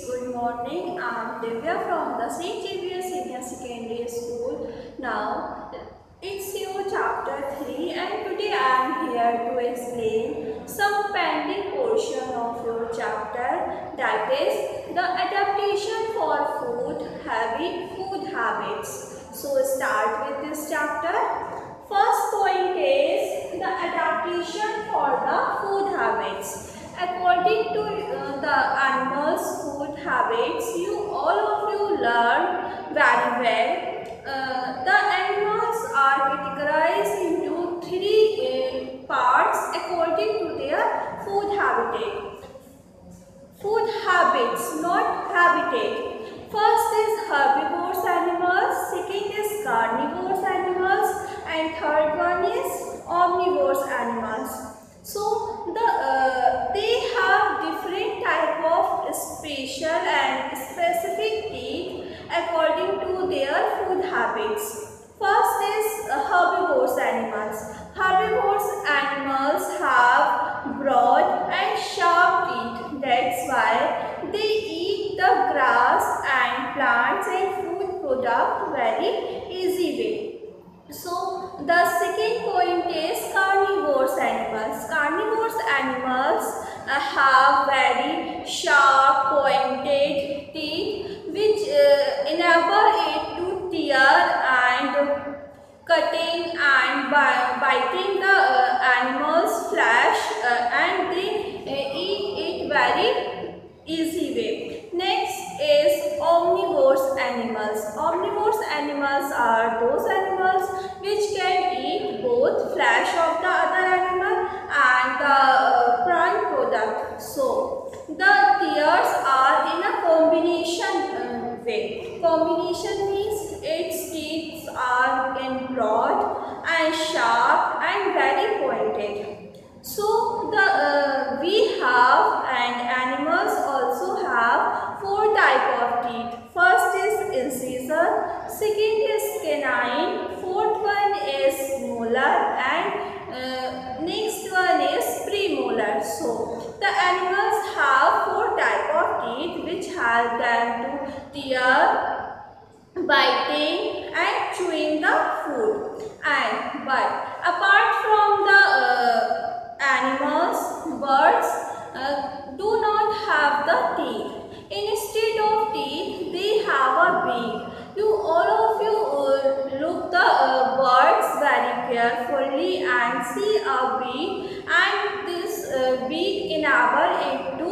Good morning. I am Divya from the St. Xavier Senior Secondary School. Now, it's your chapter 3 and today I am here to explain some pending portion of your chapter, that is the adaptation for food habits. So, start with this chapter. First point is the adaptation for the food habits. According to the animals' food habits, all of you learned very well. The animals are categorized into three parts according to their food habitat. Food habits, not habitat. First is herbivorous animals, second is carnivorous animals, and third one is omnivorous animals. So they have different type of special and specific teeth according to their food habits. First is herbivorous animals. Herbivorous animals have broad and sharp teeth. That's why they eat the grass and plants and food product very easy way. So, the second point is carnivorous animals. Carnivorous animals have very sharp pointed teeth which enable it to tear and cutting and biting the animal's flesh and they eat it very easy way. Next is omnivorous animals. Omnivorous animals are those animals which can eat both flesh of the other animal and the prime product. So, the tears are in a combination way. Combination means its teeth are in broad and sharp and very pointed. So, we have and animals also have four type of teeth. First is incisor, second is canine, fourth one is molar, and next one is premolar. So, the animals have four type of teeth which help them to tear, biting and chewing the food. But apart from the animals, birds do not have the teeth. Instead of teeth, they have a beak. All of you look the birds very carefully and see a beak, and this beak enable it to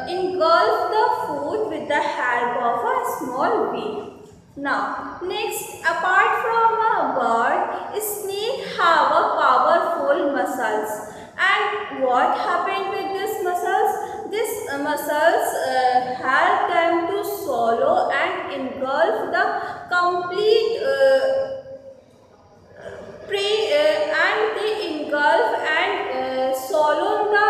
engulf the food with the help of a small beak. Now, next, apart from a bird, snake have a powerful muscles. And what happened with these muscles? These muscles help them to swallow and engulf the complete prey and they engulf and swallow the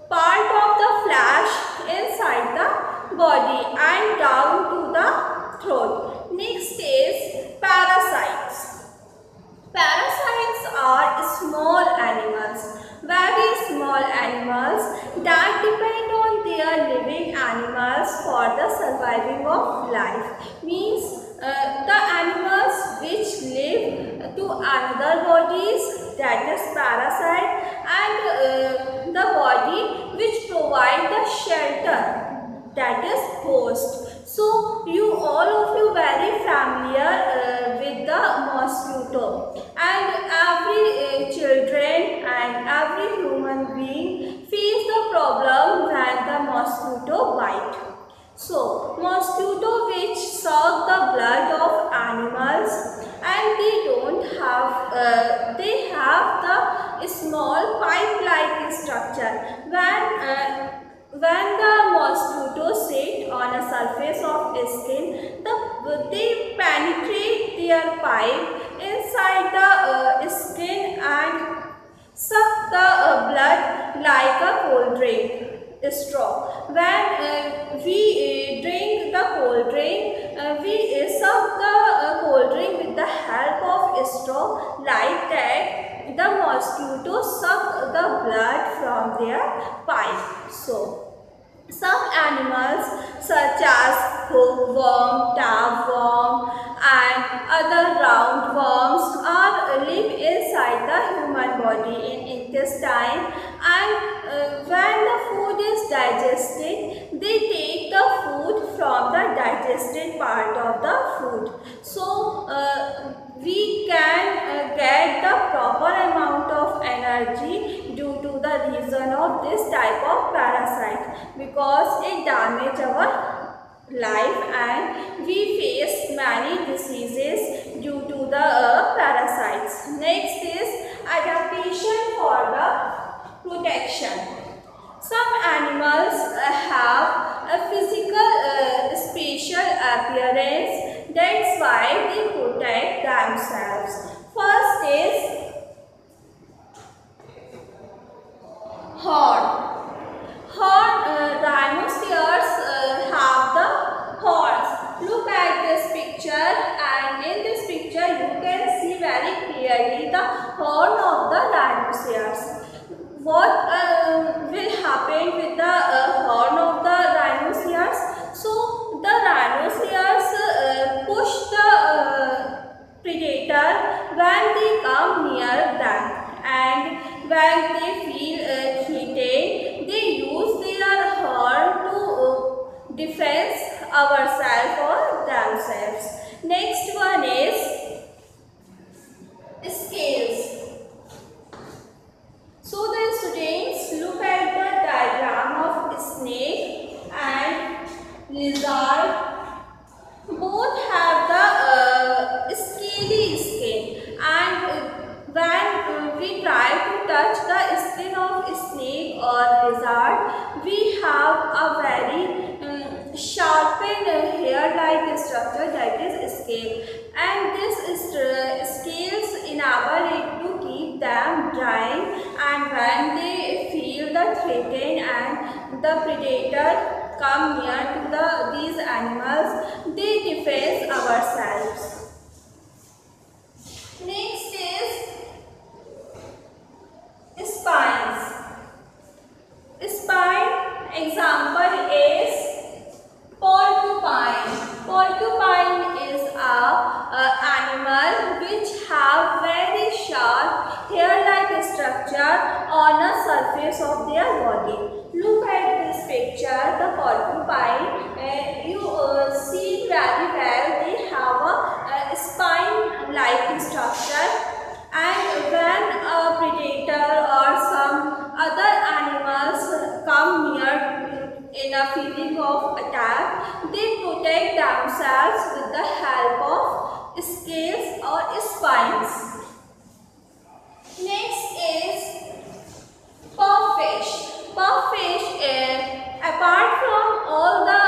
part of the flesh inside the body and down to the throat. Next is parasites. Parasites are small animals, very small animals that depend on their living animals for the surviving of life. Means the animals which live to another bodies, that is parasite, and the body which provide the shelter, that is host. So, all of you very familiar with the mosquito, and every children and every human being feels the problem when the mosquito bite. So, mosquito which suck the blood of animals and they have the small pipe-like structure. When the mosquitoes sit on a surface of skin, they penetrate their pipe inside the skin and suck the blood like a cold drink straw. When we drink the cold drink, we suck the cold drink with the help of straw. Like that, the mosquitoes suck the blood from their pipe. So, Some animals such as hookworm, tapeworm and other roundworms are live inside the human body in intestine, and when the food is digested, they take the food from the digested part of the food. So we can get the proper amount of energy due to the reason of this type of parasite, because it damages our life and we face many diseases due to the parasites. Next is adaptation for the protection. Some animals have a physical spatial appearance, that's why they protect themselves. First is horn. Rhinoceros have the horns. Look at this picture, and in this picture you can see very clearly the horn of the rhinoceros. What will happen with the horn of the rhinoceros? So the rhinoceros push the predator when they come near them, and when they feel threatened, they use their horn to defend ourselves or themselves. Next one is scales. So the students, look at the diagram of snake and lizard. Both have the scaly skin, and when we try to touch the skin of snake or lizard, we have a very sharpened hair-like structure, that is scale, and this scales enable it to keep them dry, and when they feel the threatened and the predator come near to these animals, they defend ourselves. Next is spines. Spine example is porcupine. Porcupine is a animal which have very sharp hair-like structure on the surface of their body. Look at this picture, the porcupine. You see very well they have a spine-like structure, and when a predator or some other animals come near in a feeling of attack, they protect themselves with the help of scales or spines. Next is puffish. Puffish, apart from all the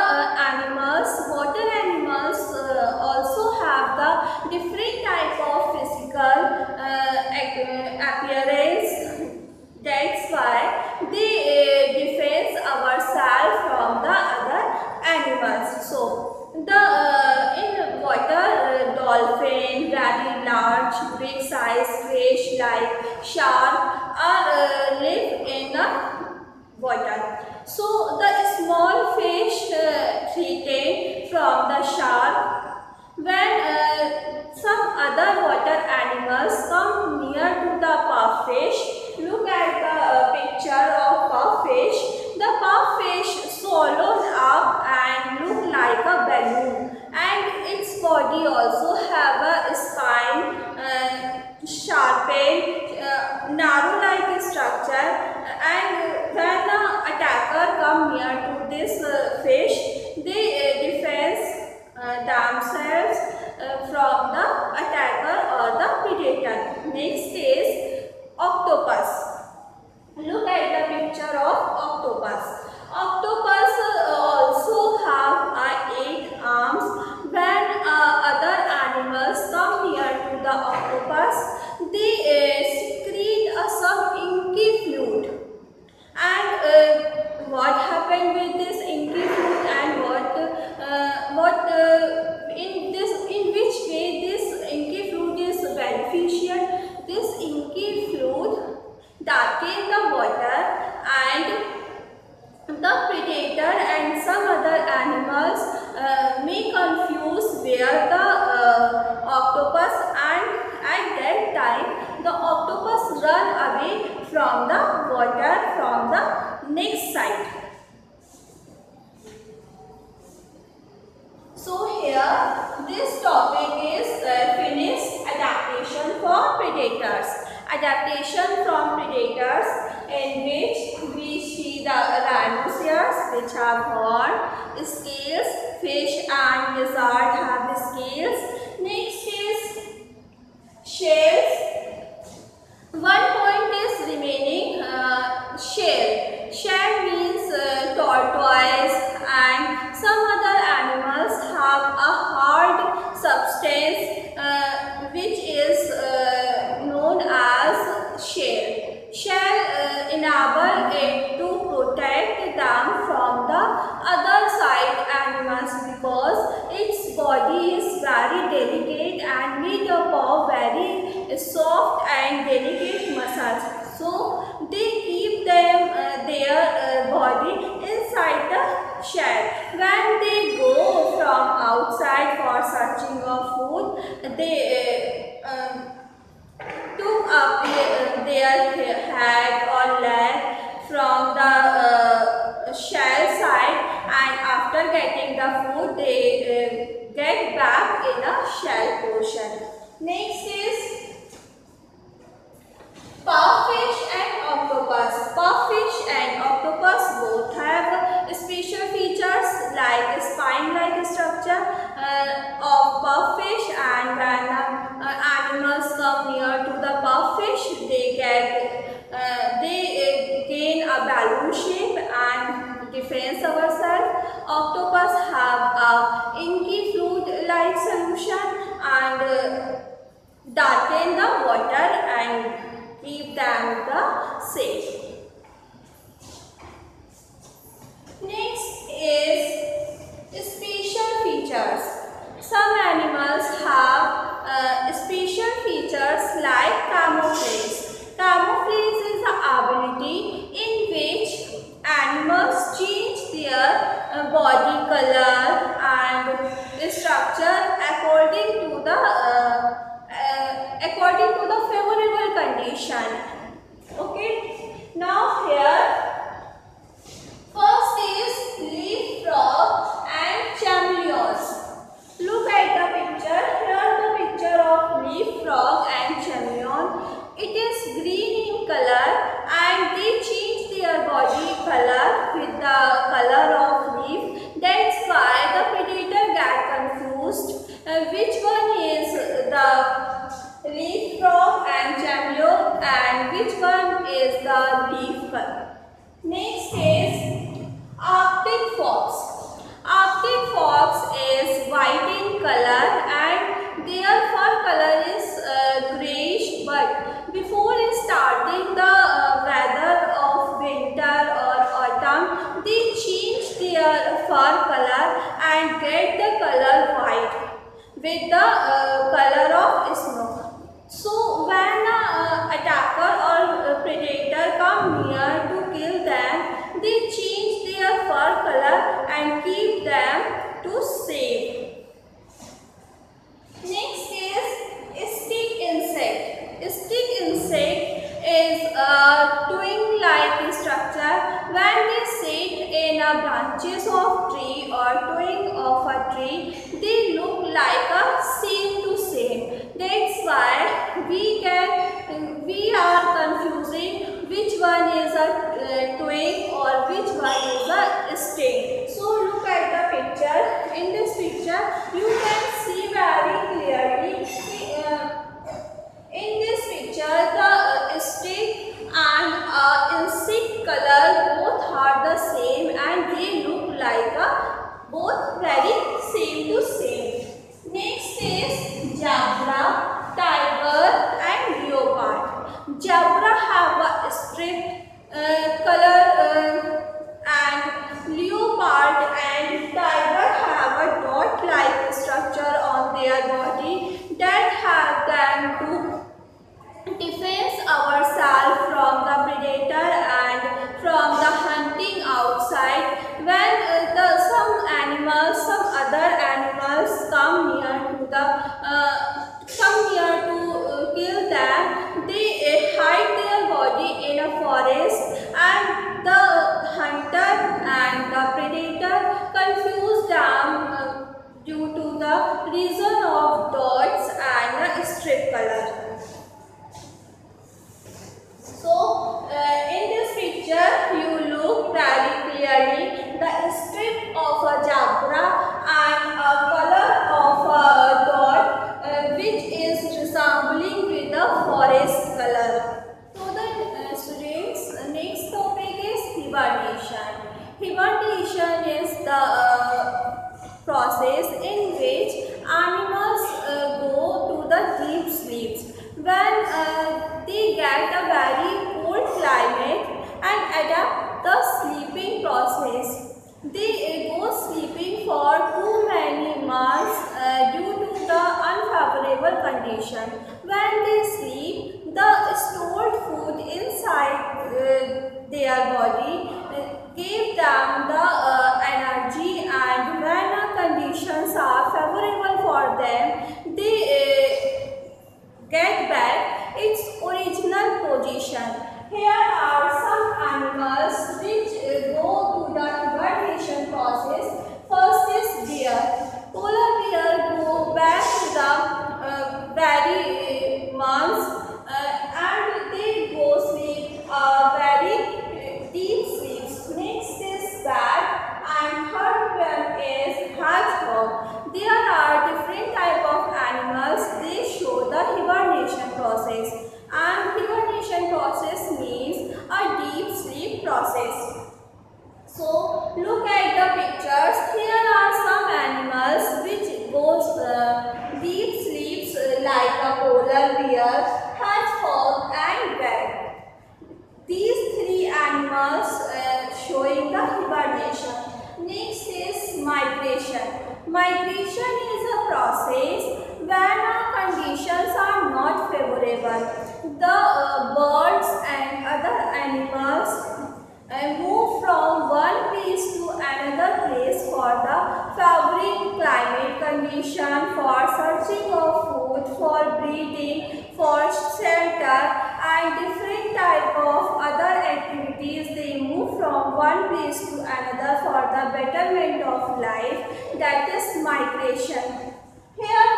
animals, water animals also have the different type of physical appearance. That's why they defend ourselves from the other animals. So the in water, dolphin, very large, big size fish like shark are live in the water. So the small fish threatened from the shark. When some other water animals come near to the puffish, look at the picture of puffish. The puffish swallows up and look like a balloon, and its body also have a spine, sharpened, narrow-like structure, and when the attacker come near to this fish, they defend themselves from the attacker or the predator. Next is octopus. hear the octopus, and at that time the octopus run away from the water from the next side. So here this topic is finished. Adaptation for predators. Adaptation from predators, in which we see the rhinoceros which have horn, scales, fish and lizard have scales. Next is shells. One point is remaining, shell. Shell means tortoise and some other animals have a hard substance which is known as shell. Shell enable it to protect them from the other side animals because its body is very delicate and made up of very soft and delicate muscles. So they keep them their body inside the shell. When they go from outside for searching of food, they took up their head or leg from the shell side, and after getting the food they get back in a shell portion. Next is puffish and octopus. Puffish and octopus both have special features like spine-like structure of puffish, and when animals come near to the puffish, they gain a balloon shape and defense ourselves. Octopus have a inky fluid-like solution and darken the water and keep them the safe. Next is special features. Some animals have special features like camouflage. Camouflage is the ability in which animals change their body color and structure according to the favorable condition. Okay. Now here first is leaf frog and chameleons. Look at the picture. Here the picture of leaf frog and chameleon. It is green in color and they change their body color with the color of leaf. That's why the predator get confused. Which one is the leaf frog and chameleon and which one is the leaf frog? Next is Arctic fox. Arctic fox is white in color and their fur color is grayish, but before starting the weather of winter or autumn, they change their fur color and get the color white with the color of snow. So when attacker or predator come near to kill them, they change their fur color and keep them to safe. Next is stick insect. Stick insect is a twig-like structure. When they sit in a branches of tree or twig of a tree, they look like a same to same. That's why we are confusing which one is a twig or which one is a stick. So look at the picture. In this picture, you can see very clearly. In this picture, the stick and insect color both are the same and they look like both very same to same. Next is zebra, tiger and leopard. Zebra have a striped color and leopard and tiger have a dot-like structure on their body that have them to defend ourselves from the predator and from the hunting outside. When some other animals come near process in which animals go to the deep sleeps. When they get a very cold climate and adapt the sleeping process, they go sleeping for too many months due to the unfavorable condition. When they sleep, the stored food inside their body give them the energy, and when conditions are favorable for them, they get back its original position. Here are some animals which go to the hibernation process. First is bear. Polar bear go back to the very months and they go sleep very deep sleeps. Next is bat, and third one is hedgehog. There are different type of animals. They show the hibernation process, and hibernation process means a deep sleep process. So look at the pictures. Here are some animals which goes deep sleeps like a polar bear, hedgehog and bat. These three animals showing the hibernation. Next is migration. Migration is a process when conditions are not favorable. The birds and other animals move from one place to another place for the favoring climate condition, for searching of food, for breeding, for shelter and different type of other activities. They move from one place to another for the betterment of life, that is migration. Here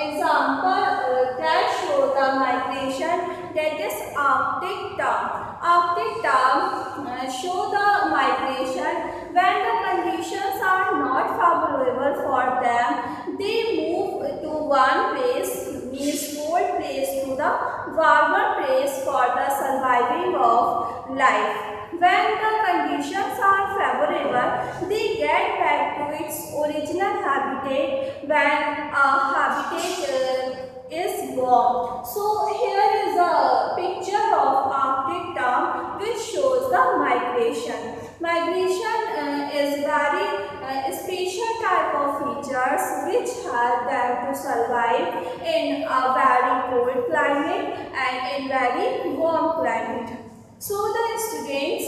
example that show the migration, that is Arctic tern. Arctic tern show the migration when the conditions are not favorable for them. They move to one place, means cold place, to the warmer place for the surviving of life. When the conditions are favorable, they get back to its original habitat when a habitat is gone. So here is a picture of Arctic tern which shows the migration. Migration is very special type of features which help them to survive in a very cold climate and in very warm climate. So the students,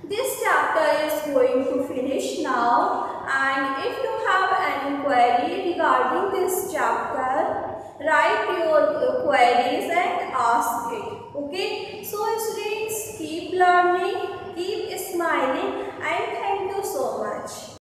this chapter is going to finish now, and if you have any query regarding this chapter, write your queries and ask it. Okay. So students, keep learning, keep smiling, and thank